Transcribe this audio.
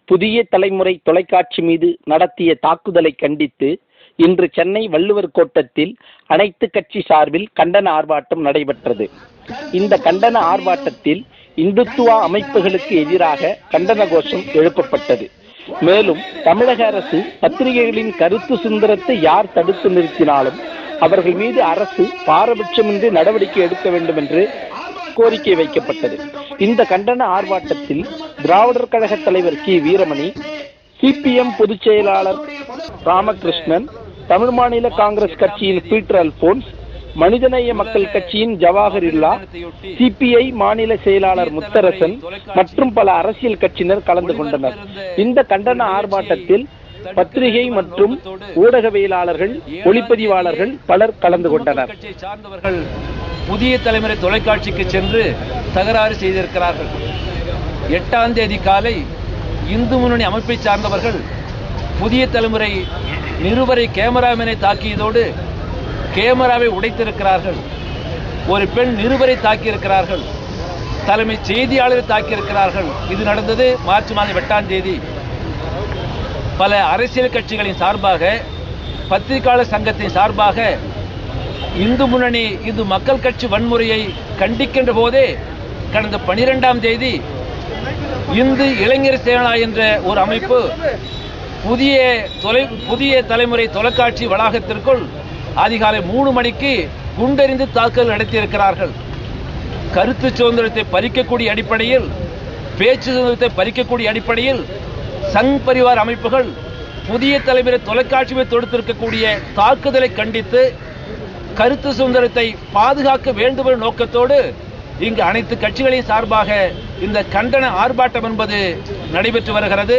புதிய தலைமுறை தொலைக்காட்சி மீது நடத்திய தாக்குதலை கண்டித்து இன்று சென்னை வள்ளுவர் கோட்டத்தில் அனைத்து கட்சி சார்பில் கண்டன ஆர்ப்பாட்டம் நடைபெற்றது. இந்த கண்டன ஆர்ப்பாட்டத்தில் இந்துத்துவா அமைப்புகளுக்கு எதிராக கண்டன கோஷம் எழுப்பப்பட்டது. மேலும் தமிழக அரசு பத்திரிகைகளின் கருத்து சுதந்திரத்தை யார் தடுத்து நிறுத்தினாலும் அவர்கள் மீது அரசு பாரபட்சமின்றி நடவடிக்கை எடுக்க வேண்டும் என்று கோரிக்கை வைக்கப்பட்டது. இந்த கண்டன ஆர்ப்பாட்டத்தில் திராவிடர் கழக தலைவர் கி. வீரமணி, சிபிஎம் பொதுச் செயலாளர் ராமகிருஷ்ணன், தமிழ் மாநில காங்கிரஸ் கட்சியின் பீட்டர் அல்போன்ஸ், மனிதநேய மக்கள் கட்சியின் ஜவாஹிருல்லா, சிபிஐ மாநில செயலாளர் முத்தரசன் மற்றும் பல அரசியல் கட்சியினர் கலந்து கொண்டனர். இந்த கண்டன ஆர்ப்பாட்டத்தில் பத்திரிகை மற்றும் ஊடகவியலாளர்கள், ஒளிப்பதிவாளர்கள் பலர் கலந்து கொண்டனர். புதிய தலைமுறை தொலைக்காட்சிக்கு சென்று தகராறு செய்திருக்கிறார்கள். 8ஆம் தேதி காலை இந்து முன்னணி அமைப்பை சார்ந்தவர்கள் புதிய தலைமுறை நிருபரை கேமராமேனை தாக்கியதோடு கேமராவை உடைத்திருக்கிறார்கள். ஒரு பெண் நிருபரை தாக்கியிருக்கிறார்கள். தலைமை செய்தியாளரை தாக்கியிருக்கிறார்கள். இது நடந்தது மார்ச் மாதம் 8ஆம் தேதி. பல அரசியல் கட்சிகளின் சார்பாக, பத்திரிகையாளர் சங்கத்தின் சார்பாக இந்து முன்னணி இந்து மக்கள் கட்சி வன்முறையை கண்டிக்கின்ற போதே கடந்த 12ஆம் தேதி இந்து இளைஞர் சேனா என்ற ஒரு அமைப்பு புதிய தலைமுறை தொலைக்காட்சி வளாகத்திற்குள் அதிகாலை 3 மணிக்கு குண்டெறிந்து தாக்குதல் நடத்தியிருக்கிறார்கள். கருத்து சுதந்திரத்தை பறிக்கக்கூடிய அடிப்படையில், பேச்சு சுதந்திரத்தை பறிக்கக்கூடிய அடிப்படையில் சங் பரிவார் அமைப்புகள் புதிய தலைமுறை தொலைக்காட்சியை தொடுத்திருக்கக்கூடிய தாக்குதலை கண்டித்து கருத்து சுதந்திரத்தை பாதுகாக்க வேண்டும் என்ற நோக்கத்தோடு இங்கு அனைத்து கட்சிகளின் சார்பாக இந்த கண்டன ஆர்ப்பாட்டம் என்பது நடைபெற்று வருகிறது.